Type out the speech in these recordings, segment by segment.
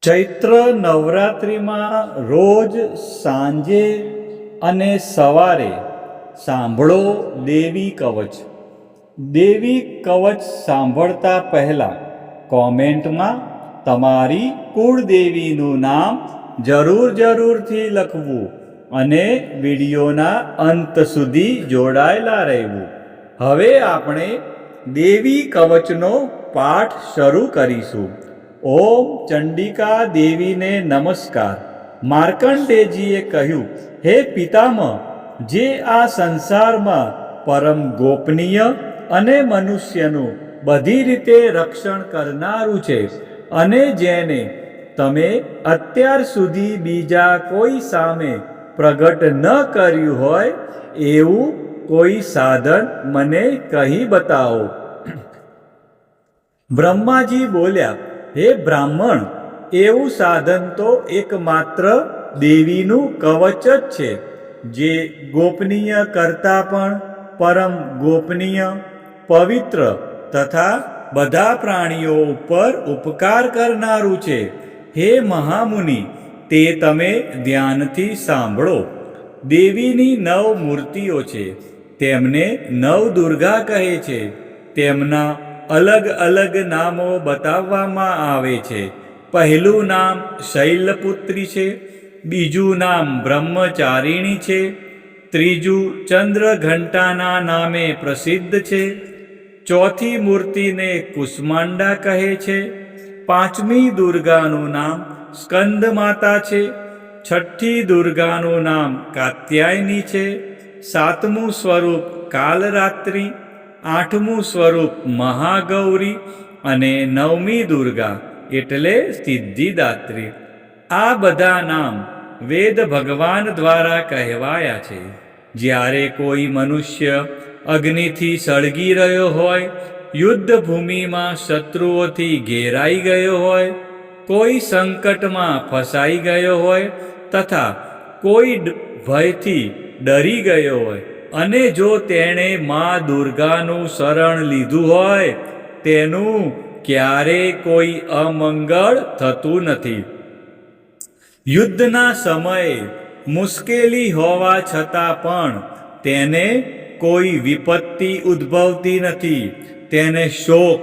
ચૈત્ર નવરાત્રિમાં રોજ સાંજે અને સવારે સાંભળો દેવી કવચ. દેવી કવચ સાંભળતા પહેલાં કોમેન્ટમાં તમારી કુળદેવીનું નામ જરૂરથી લખવું અને વિડીયોના અંત સુધી જોડાયેલા રહેવું. હવે આપણે દેવી કવચનો પાઠ શરૂ કરીશું. ઓમ ચંડિકા દેવીને નમસ્કાર. માર્કંડેયજીએ કહ્યું, હે પિતામહ, જે આ સંસારમાં પરમ ગોપનીય અને મનુષ્યનું બધી રીતે રક્ષણ કરનારું છે અને જેને તમે અત્યાર સુધી બીજા કોઈ સામે પ્રગટ ન કર્યું હોય એવું કોઈ સાધન મને કહી બતાવો. બ્રહ્માજી બોલ્યા, હે બ્રાહ્મણ, એવું સાધન તો એકમાત્ર દેવીનું કવચ જ છે, જે ગોપનીય કરતાં પણ પરમ ગોપનીય, પવિત્ર તથા બધા પ્રાણીઓ ઉપર ઉપકાર કરનારું છે. હે મહામુનિ, તે તમે ધ્યાનથી સાંભળો. દેવીની 9 મૂર્તિઓ છે. તેમને નવદુર્ગા કહે છે. તેમના અલગ અલગ નામો બતાવવામાં આવે છે. પહેલું નામ શૈલપુત્રી છે, બીજું નામ બ્રહ્મચારિણી છે, ત્રીજું ચંદ્રઘંટાના નામે પ્રસિદ્ધ છે, ચોથી મૂર્તિને કુષ્માંડા કહે છે, પાંચમી દુર્ગાનું નામ સ્કંદમાતા છે, છઠ્ઠી દુર્ગાનું નામ કાત્યાયની છે, સાતમું સ્વરૂપ કાલરાત્રિ, આઠમું સ્વરૂપ મહાગૌરી અને નવમી દુર્ગા એટલે સિદ્ધિદાત્રી. આ બધા નામ વેદ ભગવાન દ્વારા કહેવાયા છે. જ્યારે કોઈ મનુષ્ય અગ્નિથી સળગી રહ્યો હોય, યુદ્ધ ભૂમિમાં શત્રુઓથી ઘેરાઈ ગયો હોય, કોઈ સંકટમાં ફસાઈ ગયો હોય તથા કોઈ ભયથી ડરી ગયો હોય અને જો તેણે મા દુર્ગાનું શરણ લીધું હોય, તેનું ક્યારેય કોઈ અમંગળ થતું નથી. યુદ્ધના સમયે મુશ્કેલી હોવા છતાં પણ તેને કોઈ વિપત્તિ ઉદ્ભવતી નથી. તેને શોક,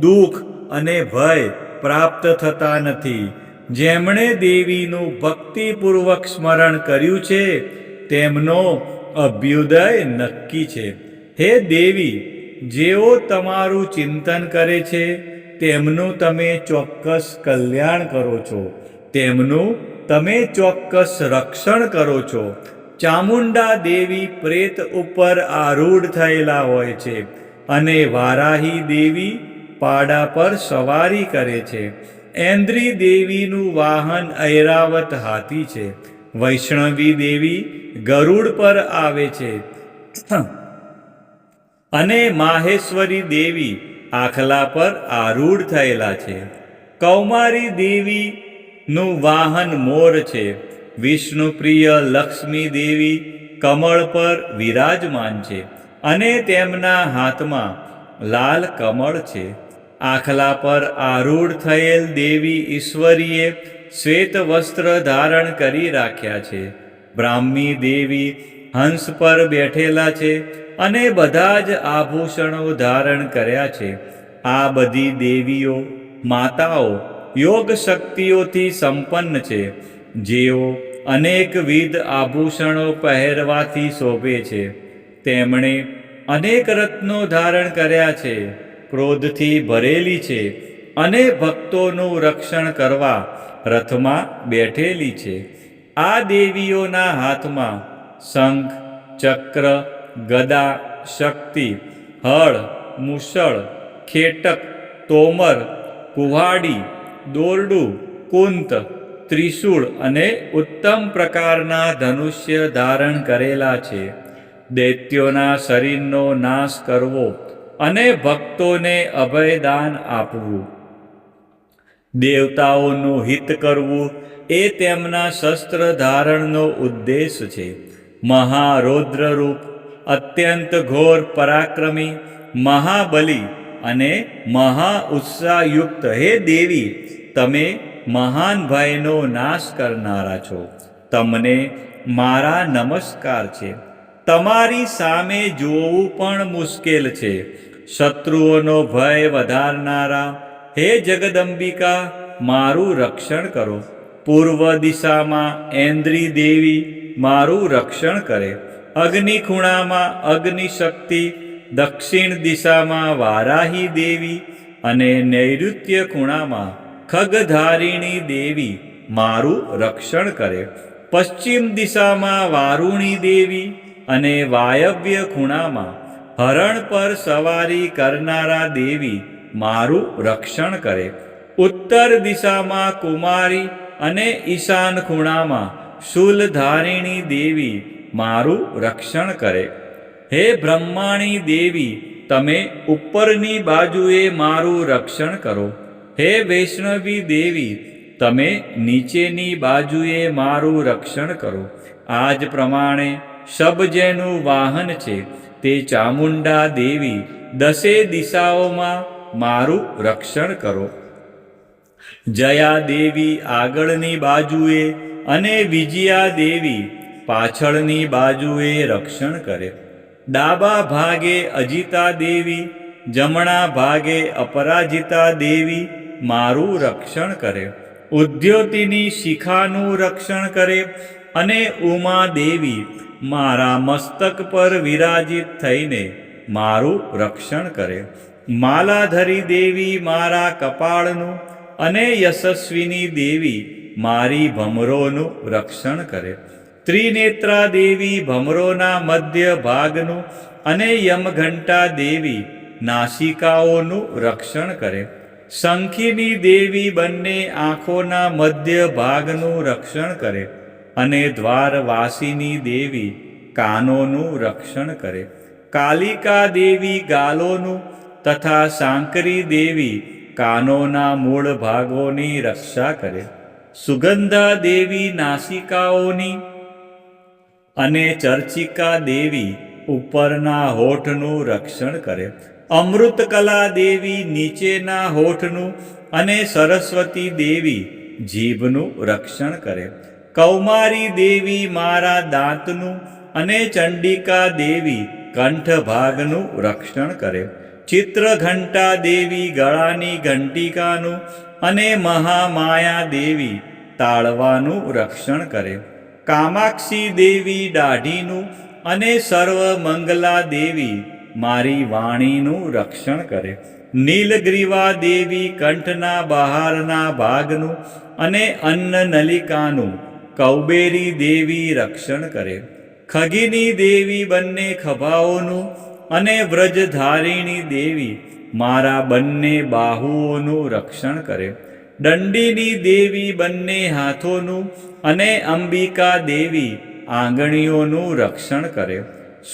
દુઃખ અને ભય પ્રાપ્ત થતા નથી. જેમણે દેવીનું ભક્તિપૂર્વક સ્મરણ કર્યું છે તેમનો અભ્યુદય નક્કી છે. હે દેવી, જેઓ તમારું ચિંતન કરે છે તેમનું તમે ચોક્કસ કલ્યાણ કરો છો, તેમનું તમે ચોક્કસ રક્ષણ કરો છો. ચામુંડા દેવી પ્રેત ઉપર આરૂઢ થયેલા હોય છે અને વારાહી દેવી પાડા પર સવારી કરે છે. ઐન્દ્રી દેવીનું વાહન ઐરાવત હાથી છે. વૈષ્ણવી દેવી ગરુડ પર આવે છે અને માહેશ્વરી દેવી આખલા પર આરૂઢ થયેલા છે. કૌમારી દેવીનું વાહન મોર છે. વિષ્ણુપ્રિય લક્ષ્મી દેવી કમળ પર વિરાજમાન છે અને તેમના હાથમાં લાલ કમળ છે. આખલા પર આરૂઢ થયેલ દેવી ઈશ્વરીએ શ્વેત વસ્ત્ર ધારણ કરી રાખ્યા છે. બ્રાહ્મી દેવી હંસ પર બેઠેલા છે અને બધા જ આભૂષણો ધારણ કર્યા છે. આ બધી દેવીઓ માતાઓ યોગ શક્તિઓથી સંપન્ન છે, જેઓ અનેકવિધ આભૂષણો પહેરવાથી શોભે છે. તેમણે અનેક રત્નો ધારણ કર્યા છે, ક્રોધથી ભરેલી છે અને ભક્તોનું રક્ષણ કરવા રથમાં બેઠેલી છે. આ દેવીઓના હાથમાં શંખ, ચક્ર, ગદા, શક્તિ, હળ, મુસળ, ખેટક, તોમર, કુહાડી, દોરડું, કુંત, ત્રિશૂળ અને ઉત્તમ પ્રકારના ધનુષ્ય ધારણ કરેલા છે. દૈત્યોના શરીરનો નાશ કરવો અને ભક્તોને અભયદાન આપવું, દેવતાઓનું હિત કરવું એ તેમના શસ્ત્ર ધારણનો ઉદ્દેશ છે. મહારૌદ્ર રૂપ, અત્યંત ઘોર પરાક્રમી, મહાબલી અને મહા ઉત્સાહયુક્ત હે દેવી, તમે મહાન ભયનો નાશ કરનારા છો. તમને મારા નમસ્કાર છે. તમારી સામે જોવું પણ મુશ્કેલ છે. શત્રુઓનો ભય વધારનારા હે જગદંબિકા, મારું રક્ષણ કરો. પૂર્વ દિશામાં ઐન્દ્રી દેવી મારું રક્ષણ કરે. અગ્નિ ખૂણામાં અગ્નિ શક્તિ, દક્ષિણ દિશામાં વારાહી દેવી અને નૈઋત્ય ખૂણામાં ખગધારિણી દેવી મારું રક્ષણ કરે. પશ્ચિમ દિશામાં વારુણી દેવી અને વાયવ્ય ખૂણામાં હરણ પર સવારી કરનારા દેવી મારું રક્ષણ કરે. ઉત્તર દિશામાં કુમારી અને ઈશાન ખૂણામાં શૂલધારિણી દેવી મારું રક્ષણ કરે. હે બ્રહ્માણી દેવી, તમે ઉપરની બાજુએ મારું રક્ષણ કરો. હે વૈષ્ણવી દેવી, તમે નીચેની બાજુએ મારું રક્ષણ કરો. આ જ પ્રમાણે શબ જેનું વાહન છે તે ચામુંડા દેવી દસે દિશાઓમાં મારું રક્ષણ કરો. જયા દેવી આગળની બાજુએ અને વિજયા દેવી પાછળની બાજુએ રક્ષણ કરે. ડાબા ભાગે અજિતા દેવી, જમણા ભાગે અપરાજિતા દેવી મારું રક્ષણ કરે. ઉદ્યોતિની શિખાનું રક્ષણ કરે અને ઉમા દેવી મારા મસ્તક પર વિરાજિત થઈને મારું રક્ષણ કરે. માલાધરી દેવી મારા કપાળનું અને યશસ્વીની દેવી મારી ભમરોનું રક્ષણ કરે. ત્રિનેત્રા દેવી ભમરોના મધ્ય ભાગનું અને યમઘંટા દેવી નાસિકાઓનું રક્ષણ કરે. શંખિની દેવી બંને આંખોના મધ્ય ભાગનું રક્ષણ કરે અને દ્વારવાસીની દેવી કાનોનું રક્ષણ કરે. કાલિકા દેવી ગાલોનું તથા સાંકરી દેવી કાનોના મૂળ ભાગોની રક્ષા કરે. સુગંધા દેવી નાસિકાઓની અને ચર્ચિકા દેવી ઉપરના હોઠનું રક્ષણ કરે. અમૃતકલા દેવી નીચેના હોઠનું અને સરસ્વતી દેવી જીભનું રક્ષણ કરે. કૌમારી દેવી મારા દાંતનું અને ચંડિકા દેવી કંઠ ભાગનું રક્ષણ કરે. ચિત્રઘંટા દેવી ગળાની ઘંટિકાનું અને મહામાયા દેવી તાળવાનું રક્ષણ કરે. કામાક્ષી દેવી દાઢીનું અને સર્વમંગલા દેવી મારી વાણીનું રક્ષણ કરે. નીલગ્રીવા દેવી કંઠના બહારના ભાગનું અને અન્નનલિકાનું કૌબેરી દેવી રક્ષણ કરે. ખગીની દેવી બંને ખભાઓનું અને વ્રજધારિણી દેવી મારા બંને બાહુઓનું રક્ષણ કરે. દંડીની દેવી બંને હાથોનું અને અંબિકા દેવી આંગળીઓનું રક્ષણ કરે.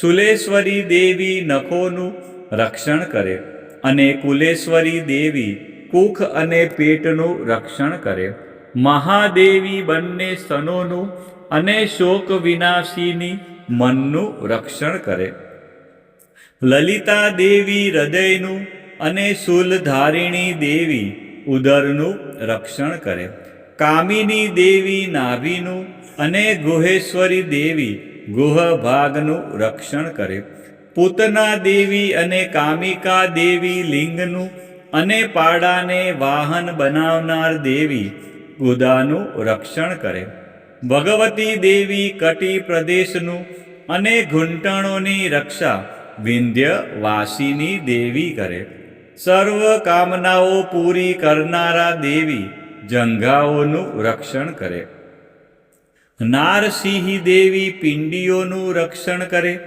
શુલેશ્વરી દેવી નખોનું રક્ષણ કરે અને કુલેશ્વરી દેવી કુખ અને પેટનું રક્ષણ કરે. મહાદેવી બંને સ્તનોનું અને શોક વિનાશીની મનનું રક્ષણ કરે. લલિતા દેવી હૃદયનું અને શૂલધારિણી દેવી ઉદરનું રક્ષણ કરે. કામિની દેવી નાભીનું અને ગુહેશ્વરી દેવી ગુહ ભાગનું રક્ષણ કરે. પૂતના દેવી અને કામિકા દેવી લિંગનું અને પાડાને વાહન બનાવનાર દેવી ગુદાનું રક્ષણ કરે. ભગવતી દેવી કટી પ્રદેશનું અને ઘૂંટણોની રક્ષા વિંધ્યવાસીની દેવી કરે. સર્વ કામનાઓ પૂરી કરનારા દેવી જંઘાઓનું રક્ષણ કરે. નારસિંહી દેવી પિંડીઓનું રક્ષણ કરે.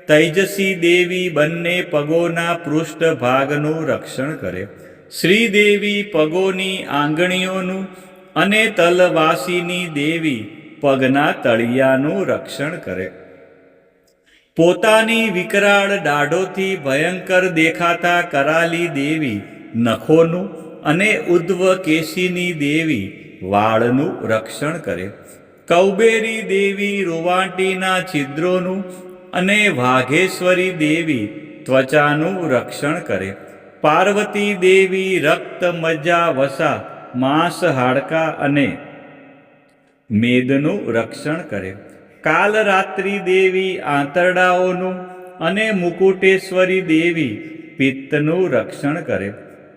તૈજસી દેવી બંને પગોના પૃષ્ઠ ભાગનું રક્ષણ કરે. શ્રીદેવી પગોની આંગળીઓનું અને તલવાસીની દેવી પગના તળિયાનું રક્ષણ કરે. પોતાની વિકરાળ દાઢોથી ભયંકર દેખાતા કરાલી દેવી નખોનું અને ઉદ્વ કેશીની દેવી વાળનું રક્ષણ કરે. કૌબેરી દેવી રૂવાંટીના છિદ્રોનું અને વાઘેશ્વરી દેવી ત્વચાનું રક્ષણ કરે. પાર્વતી દેવી રક્ત મજ્જા વસા માંસ, હાડકાં અને મેદનું રક્ષણ કરે. કાલરાત્રિ દેવી આંતરડાઓનું અને મુકુટેશ્વરી દેવી પિત્તનું રક્ષણ કરે.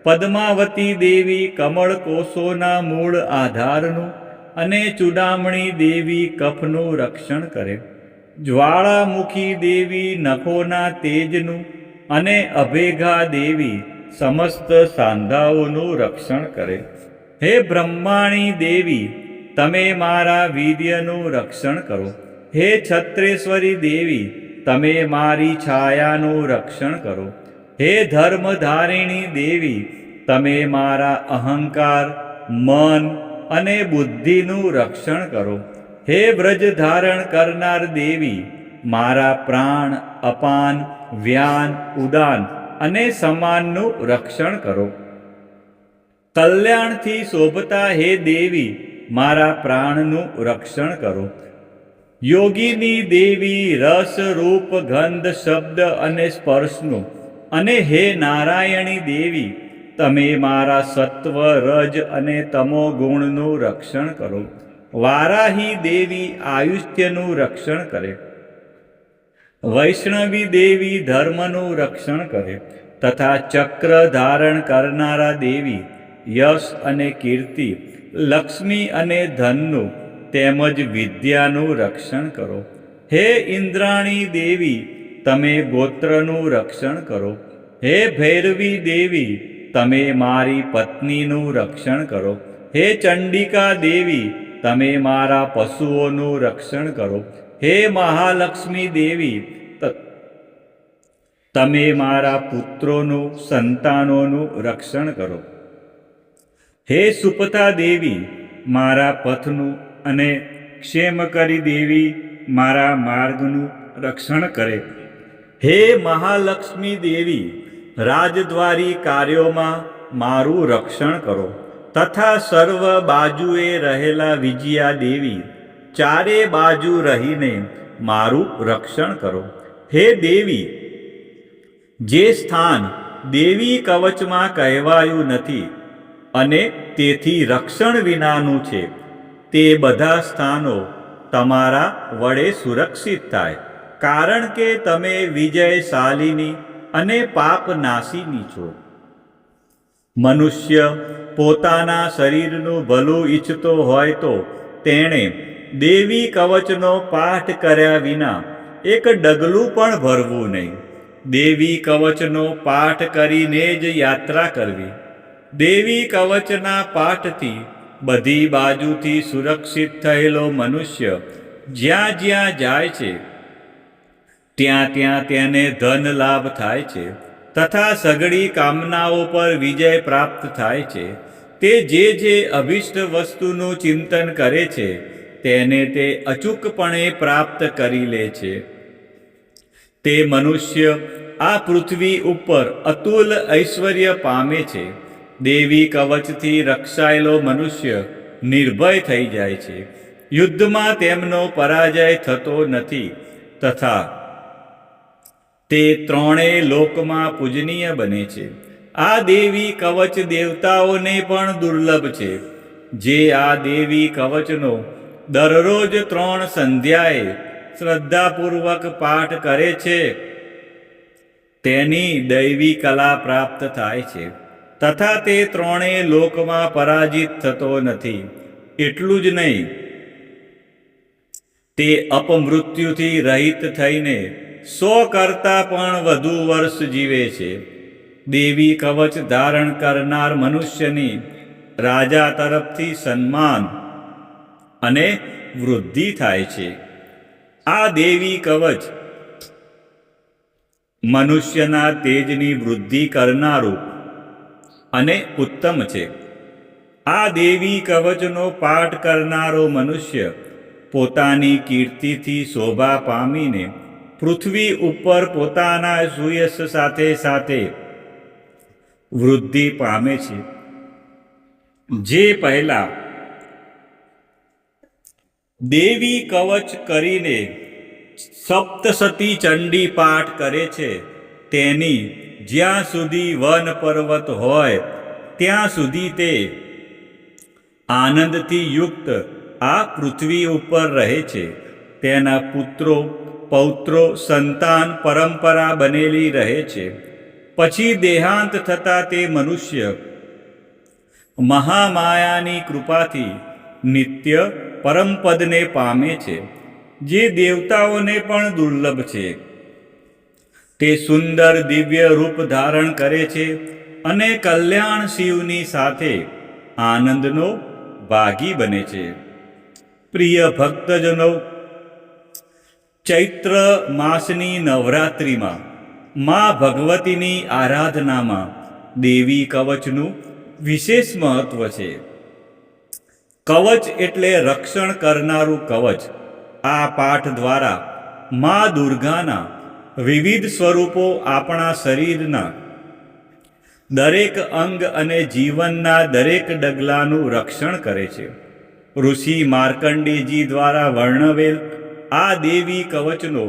પદ્માવતી દેવી કમળકોષોના મૂળ આધારનું અને ચૂડામણી દેવી કફનું રક્ષણ કરે. જ્વાળામુખી દેવી નખોના તેજનું અને અભેગા દેવી સમસ્ત સાંધાઓનું રક્ષણ કરે. હે બ્રહ્માણી દેવી, તમે મારા વીર્યનું રક્ષણ કરો. હે છત્રેશ્વરી દેવી, તમે મારી છાયાનું રક્ષણ કરો. હે ધર્મધારિણી દેવી, તમે મારા અહંકાર, મન અને બુદ્ધિનું રક્ષણ કરો. હે વ્રજ ધારણ કરનાર દેવી, મારા પ્રાણ, અપાન, વ્યાન, ઉદાન અને સમાનનું રક્ષણ કરો. કલ્યાણથી શોભતા હે દેવી, મારા પ્રાણનું રક્ષણ કરો. યોગીની દેવી રસ, રૂપ, ગંધ, શબ્દ અને સ્પર્શનું અને હે નારાયણી દેવી, તમે મારા સત્વ, રજ અને તમો ગુણનું રક્ષણ કરો. વારાહી દેવી આયુષ્યનું રક્ષણ કરે. વૈષ્ણવી દેવી ધર્મનું રક્ષણ કરે તથા ચક્ર ધારણ કરનારા દેવી યશ અને કીર્તિ, લક્ષ્મી અને ધનનું તેમજ વિદ્યાનું રક્ષણ કરો. હે ઇન્દ્રાણી દેવી, તમે ગોત્રનું રક્ષણ કરો. હે ભૈરવી દેવી, તમે મારી પત્નીનું રક્ષણ કરો. હે ચંડિકા દેવી, તમે મારા પશુઓનું રક્ષણ કરો. હે મહાલક્ષ્મી દેવી, તમે મારા પુત્રોનું, સંતાનોનું રક્ષણ કરો. હે સુપથા દેવી, મારા પથનું અને ક્ષેમકરી દેવી, મારા માર્ગનું રક્ષણ કરે. હે મહાલક્ષ્મી દેવી, રાજદ્વારી કાર્યોમાં મારું રક્ષણ કરો તથા સર્વ બાજુએ રહેલા વિજયા દેવી, ચારે બાજુ રહીને મારું રક્ષણ કરો. હે દેવી, જે સ્થાન દેવી કવચમાં કહેવાયું નથી અને તેથી રક્ષણ વિનાનું છે, તે બધા સ્થાનો તમારા વડે સુરક્ષિત થાય, કારણ કે તમે વિજયશાલિની અને પાપનાશીની છો. મનુષ્ય પોતાના શરીરનું ભલું ઈચ્છતો હોય તો તેણે દેવી કવચનો પાઠ કર્યા વિના એક ડગલું પણ ભરવું નહીં. દેવી કવચનો પાઠ કરીને જ યાત્રા કરવી. દેવી કવચના પાઠથી બધી બાજુથી સુરક્ષિત થયેલો મનુષ્ય જ્યાં જ્યાં જાય છે ત્યાં ત્યાં તેને ધન લાભ થાય છે તથા સઘળી કામનાઓ પર વિજય પ્રાપ્ત થાય છે. તે જે અભિષ્ટ વસ્તુનું ચિંતન કરે છે તેને તે અચૂકપણે પ્રાપ્ત કરી લે છે. તે મનુષ્ય આ પૃથ્વી ઉપર અતુલ ઐશ્વર્ય પામે છે. દેવી કવચથી રક્ષાયેલો મનુષ્ય નિર્ભય થઈ જાય છે. યુદ્ધમાં તેમનો પરાજય થતો નથી તથા તે ત્રણેય લોકમાં પૂજનીય બને છે. આ દેવી કવચ દેવતાઓને પણ દુર્લભ છે. જે આ દેવી કવચનો દરરોજ 3 સંધ્યાએ શ્રદ્ધાપૂર્વક પાઠ કરે છે તેની દૈવી કલા પ્રાપ્ત થાય છે તથા તે ત્રણેય લોકમાં પરાજિત થતો નથી. એટલું જ નહીં, તે અપમૃત્યુથી રહિત થઈને 100 કરતાં પણ વધુ વર્ષ જીવે છે. દેવી કવચ ધારણ કરનાર મનુષ્યની રાજા તરફથી સન્માન અને વૃદ્ધિ થાય છે. આ દેવી કવચ મનુષ્યના તેજની વૃદ્ધિ કરનારું અને ઉત્તમ છે. આ દેવી કવચનો પાઠ કરનારો મનુષ્ય પોતાની કીર્તિથી શોભા પામીને પૃથ્વી ઉપર પોતાના સુયશ સાથે સાથે વૃદ્ધિ પામે છે. જે પહેલા દેવી કવચ કરીને સપ્તસતી ચંડી પાઠ કરે છે તેની જ્યાં સુધી વન પર્વત હોય ત્યાં સુધી તે આનંદથી યુક્ત આ પૃથ્વી ઉપર રહે છે. તેના પુત્રો પૌત્રો સંતાન પરંપરા બનેલી રહે છે. પછી દેહાંત થતાં તે મનુષ્ય મહામાયાની કૃપાથી નિત્ય પરમપદને પામે છે, જે દેવતાઓને પણ દુર્લભ છે. તે સુંદર દિવ્ય રૂપ ધારણ કરે છે અને કલ્યાણ શિવની સાથે આનંદનો ભાગી બને છે. પ્રિય ભક્તજનો, ચૈત્ર માસની નવરાત્રિમાં મા ભગવતીની આરાધનામાં દેવી કવચનું વિશેષ મહત્વ છે. કવચ એટલે રક્ષણ કરનારું કવચ. આ પાઠ દ્વારા મા દુર્ગાના વિવિધ સ્વરૂપો આપણા શરીરના દરેક અંગ અને જીવનના દરેક ડગલાનું રક્ષણ કરે છે. ઋષિ માર્કંડેયજી દ્વારા વર્ણવેલ આ દેવી કવચનો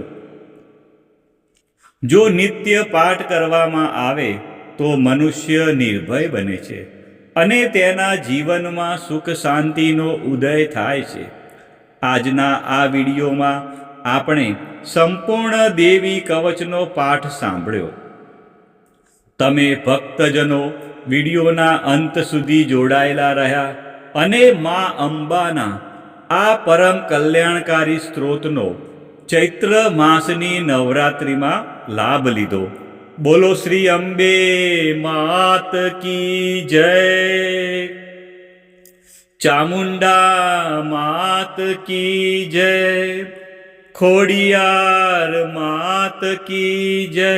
જો નિત્ય પાઠ કરવામાં આવે તો મનુષ્ય નિર્ભય બને છે અને તેના જીવનમાં સુખ શાંતિનો ઉદય થાય છે. આજના આ વિડીયોમાં આપણે સંપૂર્ણ દેવી કવચનો પાઠ સાંભળ્યો. તમે ભક્તજનો વિડીયોના અંત સુધી જોડાયેલા રહ્યા અને મા અંબાના આ પરમ કલ્યાણકારી સ્ત્રોતનો ચૈત્ર માસની નવરાત્રિમાં લાભ લીધો. બોલો શ્રી અંબે માત કી જય, ચામુંડા માત કી જય, ખોડિયાર માત કી જય,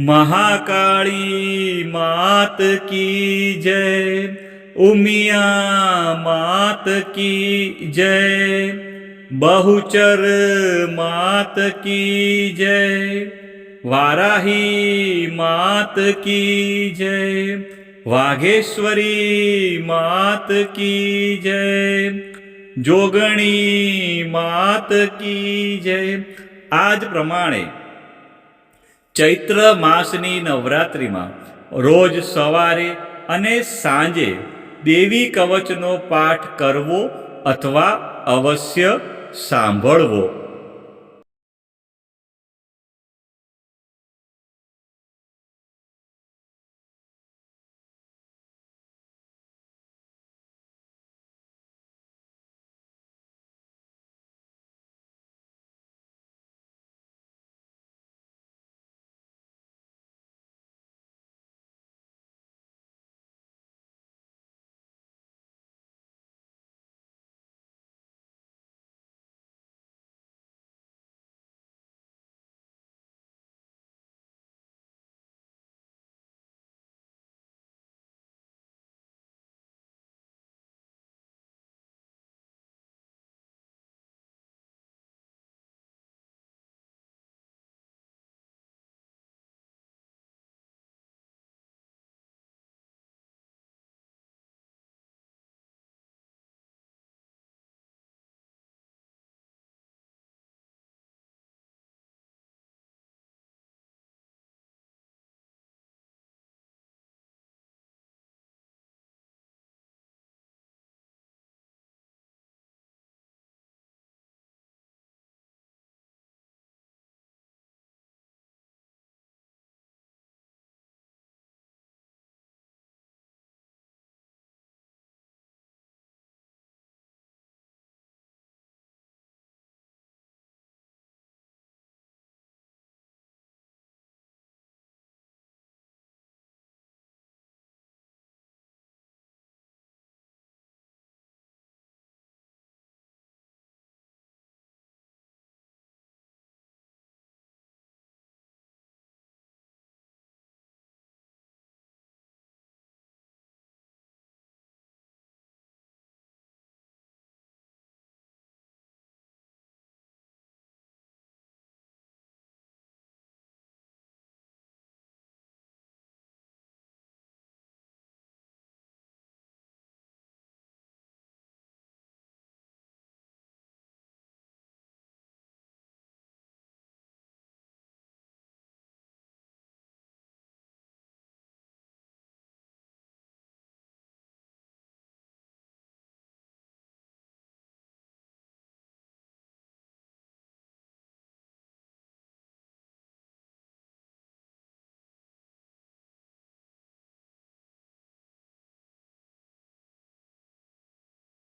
મહાકાળી માત કી જય, ઉમિયા માત કી જય, બહુચર માત કી જય, વારાહી માત કી જય, વાઘેશ્વરી માત કી જય, જોગણી માત કી જય. આ જ પ્રમાણે ચૈત્ર માસની નવરાત્રિમાં રોજ સવારે અને સાંજે દેવી કવચનો પાઠ કરવો અથવા અવશ્ય સાંભળવો.